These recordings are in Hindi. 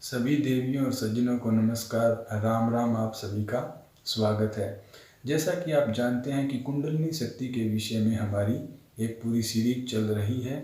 सभी देवियों और सज्जनों को नमस्कार। राम राम। आप सभी का स्वागत है। जैसा कि आप जानते हैं कि कुंडलिनी शक्ति के विषय में हमारी एक पूरी सीरीज चल रही है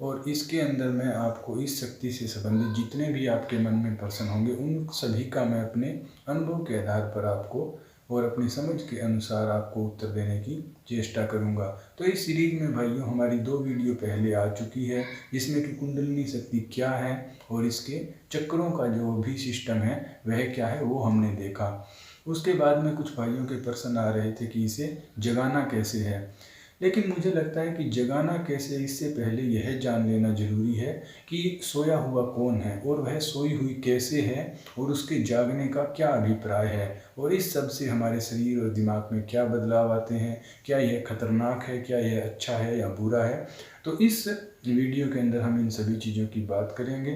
और इसके अंदर मैं आपको इस शक्ति से संबंधित जितने भी आपके मन में प्रश्न होंगे उन सभी का मैं अपने अनुभव के आधार पर आपको और अपनी समझ के अनुसार आपको उत्तर देने की चेष्टा करूंगा। तो इस सीरीज में भाइयों हमारी 2 वीडियो पहले आ चुकी है जिसमें कि कुंडलिनी शक्ति क्या है और इसके चक्रों का जो भी सिस्टम है वह क्या है वो हमने देखा। उसके बाद में कुछ भाइयों के प्रश्न आ रहे थे कि इसे जगाना कैसे है, लेकिन मुझे लगता है कि जगाना कैसे इससे पहले यह जान लेना जरूरी है कि सोया हुआ कौन है और वह सोई हुई कैसे है और उसके जागने का क्या अभिप्राय है और इस सब से हमारे शरीर और दिमाग में क्या बदलाव आते हैं, क्या यह खतरनाक है, क्या यह अच्छा है या बुरा है। तो इस वीडियो के अंदर हम इन सभी चीज़ों की बात करेंगे।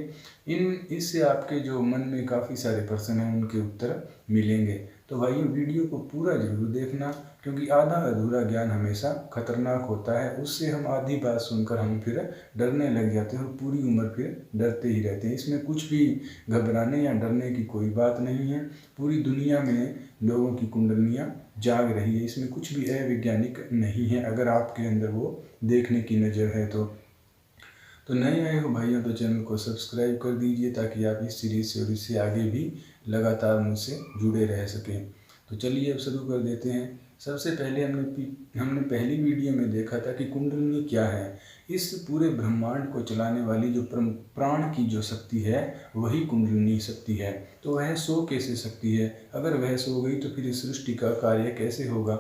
इससे आपके जो मन में काफ़ी सारे प्रश्न हैं उनके उत्तर मिलेंगे। तो भाइयों वीडियो को पूरा जरूर देखना, क्योंकि आधा अधूरा ज्ञान हमेशा खतरनाक होता है। उससे हम आधी बात सुनकर हम फिर डरने लग जाते हैं और पूरी उम्र फिर डरते ही रहते हैं। इसमें कुछ भी घबराने या डरने की कोई बात नहीं है। पूरी दुनिया में लोगों की कुंडलियाँ जाग रही है, इसमें कुछ भी अवैज्ञानिक नहीं है अगर आपके अंदर वो देखने की नज़र है तो नए आए हो भाइयों तो चैनल को सब्सक्राइब कर दीजिए ताकि आप इस सीरीज़ से और इससे आगे भी लगातार मुझसे जुड़े रह सकें। तो चलिए अब शुरू कर देते हैं। सबसे पहले हमने पहली वीडियो में देखा था कि कुंडलिनी क्या है। इस पूरे ब्रह्मांड को चलाने वाली जो प्राण की जो शक्ति है वही कुंडलिनी शक्ति है। तो वह सो कैसे सकती है? अगर वह सो गई तो फिर इस सृष्टि का कार्य कैसे होगा?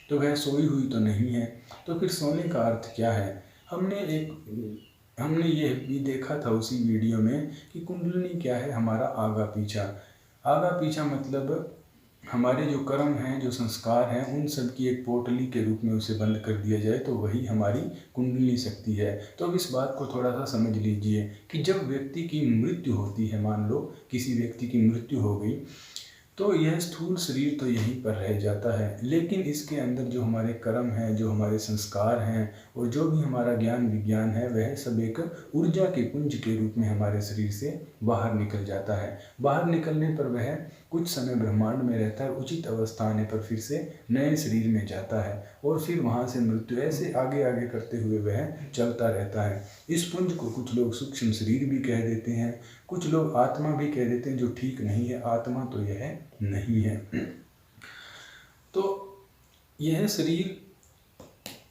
तो वह सोई हुई तो नहीं है। तो फिर सोने का अर्थ क्या है? हमने ये भी देखा था उसी वीडियो में कि कुंडलिनी क्या है, हमारा आगा पीछा। आगा पीछा मतलब हमारे जो कर्म हैं, जो संस्कार हैं, उन सब की एक पोटली के रूप में उसे बंद कर दिया जाए तो वही हमारी कुंडलिनी शक्ति है। तो अब इस बात को थोड़ा सा समझ लीजिए कि जब व्यक्ति की मृत्यु होती है, मान लो किसी व्यक्ति की मृत्यु हो गई, तो यह स्थूल शरीर तो यहीं पर रह जाता है, लेकिन इसके अंदर जो हमारे कर्म हैं, जो हमारे संस्कार हैं और जो भी हमारा ज्ञान विज्ञान है वह सब एक ऊर्जा के पुंज के रूप में हमारे शरीर से बाहर निकल जाता है। बाहर निकलने पर वह कुछ समय ब्रह्मांड में रहता है, उचित अवस्था आने पर फिर से नए शरीर में जाता है और फिर वहाँ से मृत्यु ऐसे आगे आगे करते हुए वह चलता रहता है। इस पुंज को कुछ लोग सूक्ष्म शरीर भी कह देते हैं, कुछ लोग आत्मा भी कह देते हैं, जो ठीक नहीं है। आत्मा तो यह नहीं है। तो यह शरीर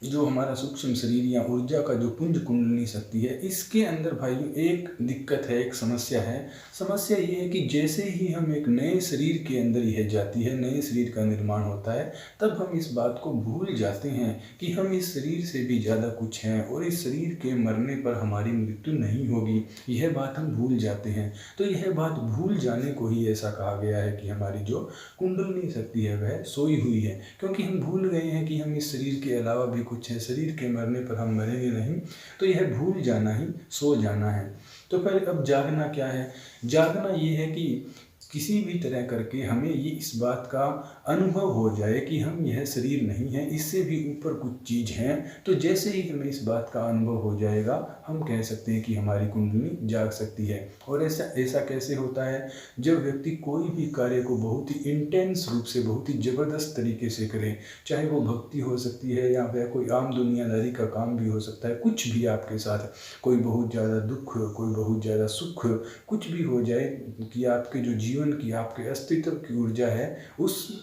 जो हमारा सूक्ष्म शरीर या ऊर्जा का जो पुंज कुंडलिनी शक्ति है, इसके अंदर भाइयों एक दिक्कत है, एक समस्या है। समस्या ये है कि जैसे ही हम एक नए शरीर के अंदर यह जाती है, नए शरीर का निर्माण होता है, तब हम इस बात को भूल जाते हैं कि हम इस शरीर से भी ज़्यादा कुछ हैं और इस शरीर के मरने पर हमारी मृत्यु नहीं होगी। यह बात हम भूल जाते हैं। तो यह बात भूल जाने को ही ऐसा कहा गया है कि हमारी जो कुंडलिनी शक्ति है वह सोई हुई है, क्योंकि हम भूल गए हैं कि हम इस शरीर के अलावा भी कुछ है। शरीर के मरने पर हम मरेंगे नहीं, तो यह भूल जाना ही सो जाना है। तो फिर अब जागना क्या है? जागना ये है कि किसी भी तरह करके हमें ये इस बात का अनुभव हो जाए कि हम यह शरीर नहीं है, इससे भी ऊपर कुछ चीज़ हैं। तो जैसे ही हमें इस बात का अनुभव हो जाएगा हम कह सकते हैं कि हमारी कुंडलिनी जाग सकती है। और ऐसा कैसे होता है? जब व्यक्ति कोई भी कार्य को बहुत ही इंटेंस रूप से, बहुत ही ज़बरदस्त तरीके से करे, चाहे वो भक्ति हो सकती है या वह कोई आम दुनियादारी का काम भी हो सकता है, कुछ भी आपके साथ, कोई बहुत ज़्यादा दुख, कोई बहुत ज़्यादा सुख, कुछ भी हो जाए कि आपके जो जीवन की, आपके अस्तित्व की ऊर्जा है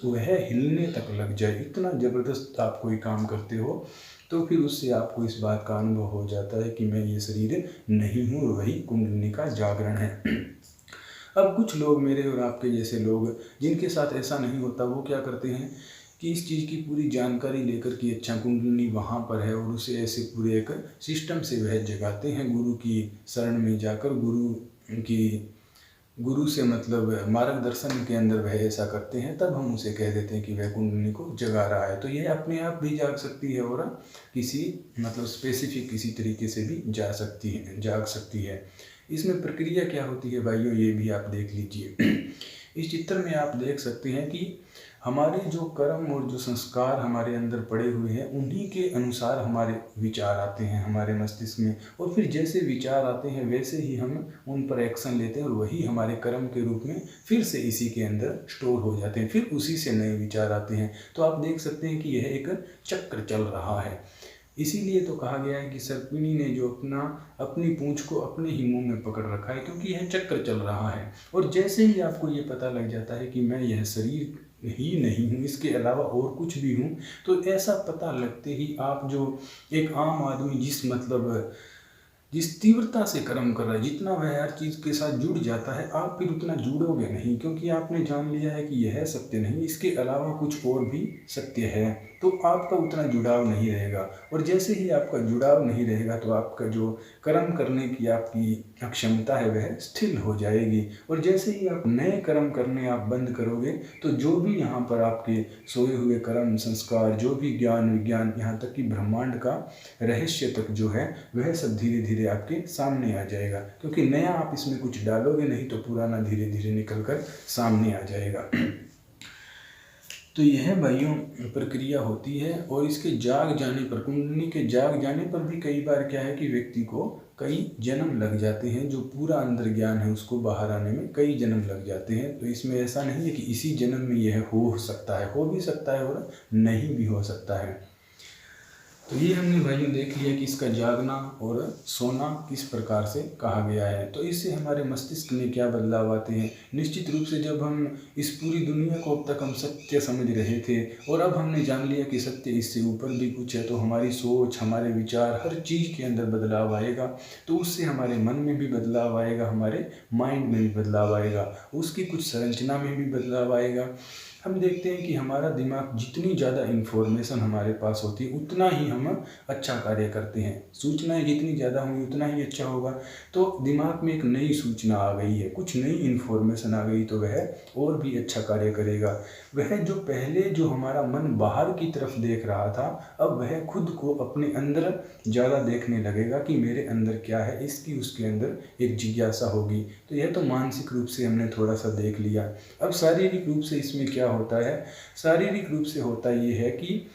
वह हिलने तक लग जाए, इतना ज़बरदस्त आप कोई काम करते हो, तो फिर उससे आपको इस बात का अनुभव हो जाता है कि मैं ये शरीर नहीं हूँ और वही कुंडलिनी का जागरण है। अब कुछ लोग, मेरे और आपके जैसे लोग जिनके साथ ऐसा नहीं होता, वो क्या करते हैं कि इस चीज़ की पूरी जानकारी लेकर कि अच्छा कुंडलिनी वहाँ पर है और उसे ऐसे पूरे एक सिस्टम से वह जगाते हैं। गुरु की शरण में जाकर गुरु से मतलब मार्गदर्शन के अंदर वह ऐसा करते हैं, तब हम उसे कह देते हैं कि वह कुंडलिनी को जगा रहा है। तो यह अपने आप भी जाग सकती है और किसी मतलब स्पेसिफिक किसी तरीके से भी जाग सकती है। इसमें प्रक्रिया क्या होती है भाइयों, ये भी आप देख लीजिए। इस चित्र में आप देख सकते हैं कि हमारे जो कर्म और जो संस्कार हमारे अंदर पड़े हुए हैं उन्हीं के अनुसार हमारे विचार आते हैं हमारे मस्तिष्क में, और फिर जैसे विचार आते हैं वैसे ही हम उन पर एक्शन लेते हैं और वही हमारे कर्म के रूप में फिर से इसी के अंदर स्टोर हो जाते हैं, फिर उसी से नए विचार आते हैं। तो आप देख सकते हैं कि यह एक चक्र चल रहा है। इसीलिए तो कहा गया है कि सर्पिणी ने जो अपनी पूंछ को अपने ही मुंह में पकड़ रखा है, क्योंकि यह चक्र चल रहा है। और जैसे ही आपको ये पता लग जाता है कि मैं यह शरीर ही नहीं हूँ, इसके अलावा और कुछ भी हूँ, तो ऐसा पता लगते ही आप जो एक आम आदमी जिस तीव्रता से कर्म कर रहा है, जितना वह हर चीज़ के साथ जुड़ जाता है, आप फिर उतना जुड़ोगे नहीं, क्योंकि आपने जान लिया है कि यह सत्य नहीं, इसके अलावा कुछ और भी सत्य है। तो आपका उतना जुड़ाव नहीं रहेगा, और जैसे ही आपका जुड़ाव नहीं रहेगा तो आपका जो कर्म करने की आपकी क्षमता है वह स्थिर हो जाएगी। और जैसे ही आप नए कर्म करने आप बंद करोगे तो जो भी यहाँ पर आपके सोए हुए कर्म संस्कार, जो भी ज्ञान विज्ञान, यहाँ तक कि ब्रह्मांड का रहस्य तक जो है वह सब धीरे धीरे आपके सामने आ जाएगा, क्योंकि नया आप इसमें कुछ डालोगे नहीं तो पुराना धीरे धीरे निकल कर सामने आ जाएगा। तो यह भाइयों प्रक्रिया होती है। और इसके जाग जाने पर, कुंडली के जाग जाने पर भी कई बार क्या है कि व्यक्ति को कई जन्म लग जाते हैं, जो पूरा अंदर ज्ञान है उसको बाहर आने में कई जन्म लग जाते हैं। तो इसमें ऐसा नहीं है कि इसी जन्म में यह हो सकता है, हो भी सकता है और नहीं भी हो सकता है। तो ये हमने भाइयों देख लिया कि इसका जागना और सोना किस प्रकार से कहा गया है। तो इससे हमारे मस्तिष्क में क्या बदलाव आते हैं। निश्चित रूप से जब हम इस पूरी दुनिया को अब तक हम सत्य समझ रहे थे और अब हमने जान लिया कि सत्य इससे ऊपर भी कुछ है, तो हमारी सोच, हमारे विचार, हर चीज़ के अंदर बदलाव आएगा। तो उससे हमारे मन में भी बदलाव आएगा, हमारे माइंड में भी बदलाव आएगा, उसकी कुछ संरचना में भी बदलाव आएगा। हम देखते हैं कि हमारा दिमाग, जितनी ज़्यादा इन्फॉर्मेशन हमारे पास होती है उतना ही हम अच्छा कार्य करते हैं। सूचनाएं जितनी ज़्यादा होंगी उतना ही अच्छा होगा। तो दिमाग में एक नई सूचना आ गई है, कुछ नई इन्फॉर्मेशन आ गई, तो वह और भी अच्छा कार्य करेगा। वह जो पहले जो हमारा मन बाहर की तरफ देख रहा था, अब वह खुद को अपने अंदर ज़्यादा देखने लगेगा कि मेरे अंदर क्या है, इसकी उसके अंदर एक जिज्ञासा होगी। तो यह तो मानसिक रूप से हमने थोड़ा सा देख लिया। अब शारीरिक रूप से इसमें क्या होता है। शारीरिक रूप से होता ये है कि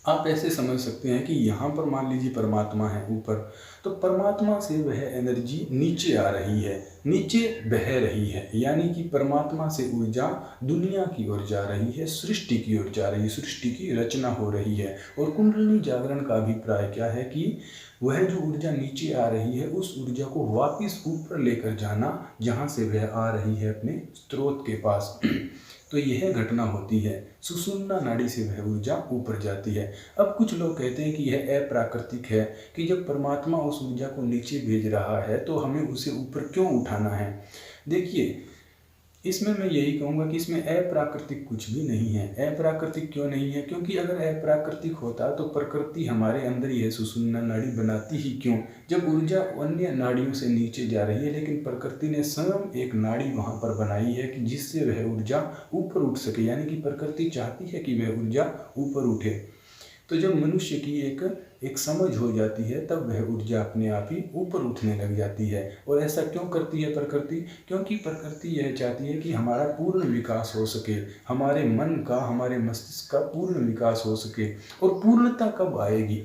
आप ऐसे समझ सकते हैं कि यहाँ पर मान लीजिए परमात्मा है ऊपर, तो परमात्मा से वह एनर्जी नीचे आ रही है, नीचे बह रही है, यानी कि परमात्मा से ऊर्जा दुनिया की ओर जा रही है, सृष्टि की ओर जा रही है, सृष्टि की रचना हो रही है। और कुंडलिनी जागरण का अभिप्राय क्या है कि वह जो ऊर्जा नीचे आ रही है उस ऊर्जा को वापस ऊपर लेकर जाना, जहाँ से वह आ रही है अपने स्रोत के पास। तो यह घटना होती है, सुषुम्ना नाड़ी से वह ऊर्जा ऊपर जाती है। अब कुछ लोग कहते हैं कि यह अप्राकृतिक है, कि जब परमात्मा उस ऊर्जा को नीचे भेज रहा है तो हमें उसे ऊपर क्यों उठाना है। देखिए, इसमें मैं यही कहूँगा कि इसमें अप्राकृतिक कुछ भी नहीं है। अप्राकृतिक क्यों नहीं है? क्योंकि अगर अप्राकृतिक होता तो प्रकृति हमारे अंदर ही है, सुषुम्ना नाड़ी बनाती ही क्यों? जब ऊर्जा अन्य नाड़ियों से नीचे जा रही है, लेकिन प्रकृति ने स्वयं एक नाड़ी वहाँ पर बनाई है कि जिससे वह ऊर्जा ऊपर उठ सके, यानी कि प्रकृति चाहती है कि वह ऊर्जा ऊपर उठे। तो जब मनुष्य की एक समझ हो जाती है तब वह ऊर्जा अपने आप ही ऊपर उठने लग जाती है। और ऐसा क्यों करती है प्रकृति? क्योंकि प्रकृति यह चाहती है कि हमारा पूर्ण विकास हो सके, हमारे मन का, हमारे मस्तिष्क का पूर्ण विकास हो सके। और पूर्णता कब आएगी?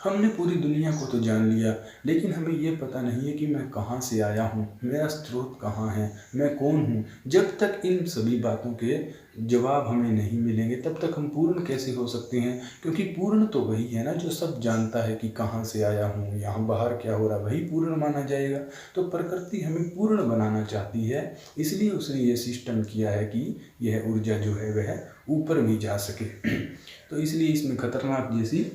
हमने पूरी दुनिया को तो जान लिया, लेकिन हमें ये पता नहीं है कि मैं कहाँ से आया हूँ, मेरा स्रोत कहाँ है, मैं कौन हूँ। जब तक इन सभी बातों के जवाब हमें नहीं मिलेंगे तब तक हम पूर्ण कैसे हो सकते हैं? क्योंकि पूर्ण तो वही है ना जो सब जानता है कि कहाँ से आया हूँ, यहाँ बाहर क्या हो रहा, वही पूर्ण माना जाएगा। तो प्रकृति हमें पूर्ण बनाना चाहती है, इसलिए उसने ये सिस्टम किया है कि यह ऊर्जा जो है वह ऊपर भी जा सके। तो इसलिए इसमें खतरनाक जैसी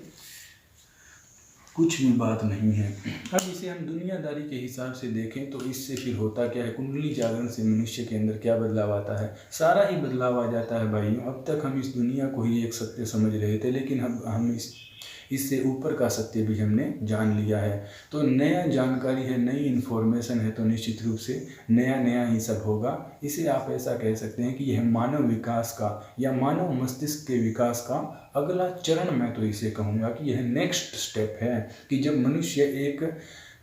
कुछ भी बात नहीं है। अब इसे हम दुनियादारी के हिसाब से देखें तो इससे फिर होता क्या है, कुंडली जागरण से मनुष्य के अंदर क्या बदलाव आता है? सारा ही बदलाव आ जाता है भाइयों। अब तक हम इस दुनिया को ही एक सत्य समझ रहे थे, लेकिन हम इससे ऊपर का सत्य भी हमने जान लिया है। तो नया जानकारी है, नई इन्फॉर्मेशन है, तो निश्चित रूप से नया नया ही सब होगा। इसे आप ऐसा कह सकते हैं कि यह मानव विकास का या मानव मस्तिष्क के विकास का अगला चरण, मैं तो इसे कहूँगा कि यह नेक्स्ट स्टेप है। कि जब मनुष्य एक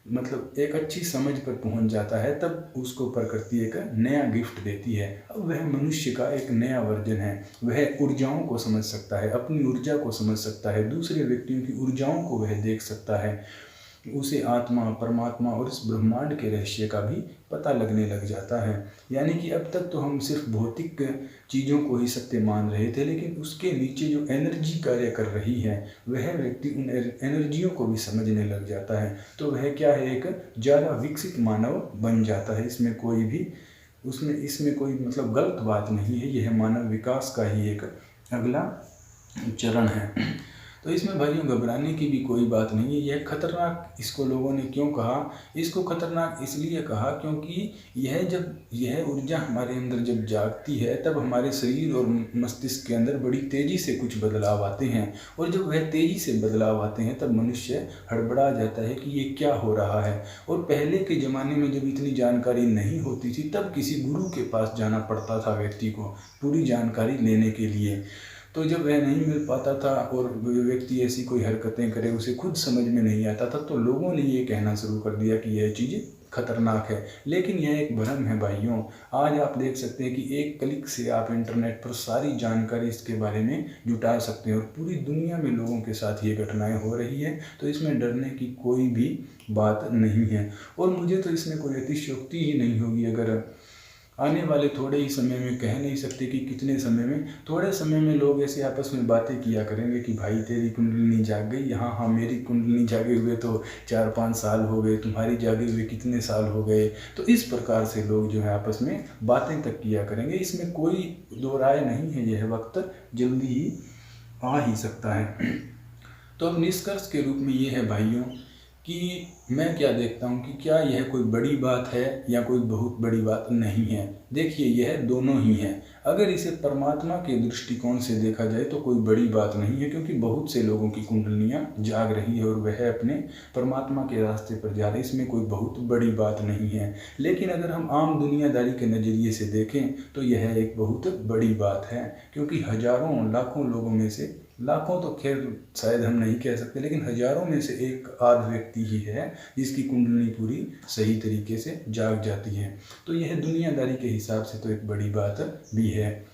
मतलब एक अच्छी समझ पर पहुंच जाता है, तब उसको प्रकृति एक नया गिफ्ट देती है। अब वह मनुष्य का एक नया वर्जन है। वह ऊर्जाओं को समझ सकता है, अपनी ऊर्जा को समझ सकता है, दूसरे व्यक्तियों की ऊर्जाओं को वह देख सकता है। उसे आत्मा, परमात्मा और इस ब्रह्मांड के रहस्य का भी पता लगने लग जाता है। यानी कि अब तक तो हम सिर्फ भौतिक चीज़ों को ही सत्य मान रहे थे, लेकिन उसके नीचे जो एनर्जी कार्य कर रही है, वह व्यक्ति उन एनर्जियों को भी समझने लग जाता है। तो वह क्या है, एक ज़्यादा विकसित मानव बन जाता है। इसमें कोई मतलब गलत बात नहीं है। यह मानव विकास का ही एक अगला चरण है। तो इसमें भाइयों घबराने की भी कोई बात नहीं है। यह खतरनाक इसको लोगों ने क्यों कहा? इसको खतरनाक इसलिए कहा क्योंकि यह ऊर्जा हमारे अंदर जब जागती है, तब हमारे शरीर और मस्तिष्क के अंदर बड़ी तेज़ी से कुछ बदलाव आते हैं। और जब वह तेज़ी से बदलाव आते हैं, तब मनुष्य हड़बड़ा जाता है कि ये क्या हो रहा है। और पहले के ज़माने में जब इतनी जानकारी नहीं होती थी, तब किसी गुरु के पास जाना पड़ता था व्यक्ति को पूरी जानकारी लेने के लिए। तो जब वह नहीं मिल पाता था और व्यक्ति ऐसी कोई हरकतें करे, उसे खुद समझ में नहीं आता था, तो लोगों ने ये कहना शुरू कर दिया कि यह चीज़ खतरनाक है। लेकिन यह एक भ्रम है भाइयों। आज आप देख सकते हैं कि एक क्लिक से आप इंटरनेट पर सारी जानकारी इसके बारे में जुटा सकते हैं, और पूरी दुनिया में लोगों के साथ ये घटनाएं हो रही है। तो इसमें डरने की कोई भी बात नहीं है। और मुझे तो इसमें कोई अतिशयोक्ति ही नहीं होगी अगर आने वाले थोड़े ही समय में, कह नहीं सकते कि कितने समय में, थोड़े समय में लोग ऐसे आपस में बातें किया करेंगे कि भाई तेरी कुंडलिनी जाग गई। हाँ, मेरी कुंडलिनी जागे हुए तो 4-5 साल हो गए, तुम्हारी जागे हुए कितने साल हो गए। तो इस प्रकार से लोग जो है आपस में बातें तक किया करेंगे। इसमें कोई दो राय नहीं है। यह वक्त जल्दी ही आ ही सकता है। तो अब निष्कर्ष के रूप में ये है भाइयों कि मैं क्या देखता हूँ कि क्या यह कोई बड़ी बात है या कोई बहुत बड़ी बात नहीं है। देखिए, यह दोनों ही है। अगर इसे परमात्मा के दृष्टिकोण से देखा जाए तो कोई बड़ी बात नहीं है, क्योंकि बहुत से लोगों की कुंडलियाँ जाग रही है और वह अपने परमात्मा के रास्ते पर जा रहे हैं। इसमें कोई बहुत बड़ी बात नहीं है। लेकिन अगर हम आम दुनियादारी के नज़रिए से देखें तो यह एक बहुत बड़ी बात है, क्योंकि हजारों लाखों लोगों में से, लाखों तो खैर शायद हम नहीं कह सकते, लेकिन हजारों में से एक आध व्यक्ति ही है जिसकी कुंडली पूरी सही तरीके से जाग जाती है। तो यह दुनियादारी के हिसाब से तो एक बड़ी बात भी है।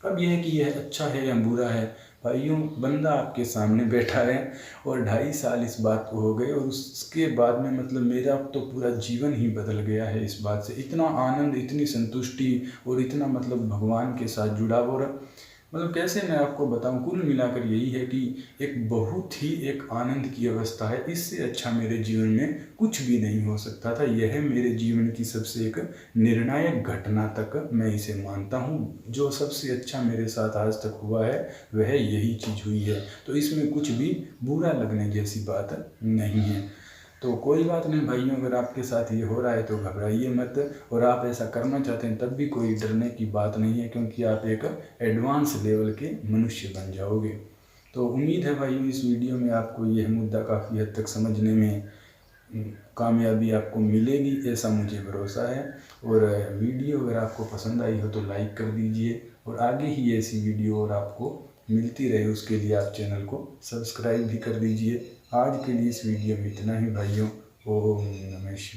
अब यह कि यह अच्छा है या बुरा है, भाइयों, बंदा आपके सामने बैठा है और 2.5 साल इस बात को हो गए, और उसके बाद में मतलब मेरा तो पूरा जीवन ही बदल गया है इस बात से। इतना आनंद, इतनी संतुष्टि और इतना मतलब भगवान के साथ जुड़ाव, और मतलब कैसे मैं आपको बताऊं, कुल मिलाकर यही है कि एक बहुत ही एक आनंद की अवस्था है। इससे अच्छा मेरे जीवन में कुछ भी नहीं हो सकता था। यह मेरे जीवन की सबसे एक निर्णायक घटना तक मैं इसे मानता हूँ। जो सबसे अच्छा मेरे साथ आज तक हुआ है वह यही चीज़ हुई है। तो इसमें कुछ भी बुरा लगने जैसी बात नहीं है। तो कोई बात नहीं भाइयों, अगर आपके साथ ये हो रहा है तो घबराइए मत, और आप ऐसा करना चाहते हैं तब भी कोई डरने की बात नहीं है, क्योंकि आप एक एडवांस लेवल के मनुष्य बन जाओगे। तो उम्मीद है भाइयों इस वीडियो में आपको यह मुद्दा काफ़ी हद तक समझने में कामयाबी आपको मिलेगी, ऐसा मुझे भरोसा है। और वीडियो अगर आपको पसंद आई हो तो लाइक कर दीजिए, और आगे ही ऐसी वीडियो और आपको मिलती रहे उसके लिए आप चैनल को सब्सक्राइब भी कर दीजिए। आज के लिए इस वीडियो में इतना ही भाइयों। ओम नमः शिवाय।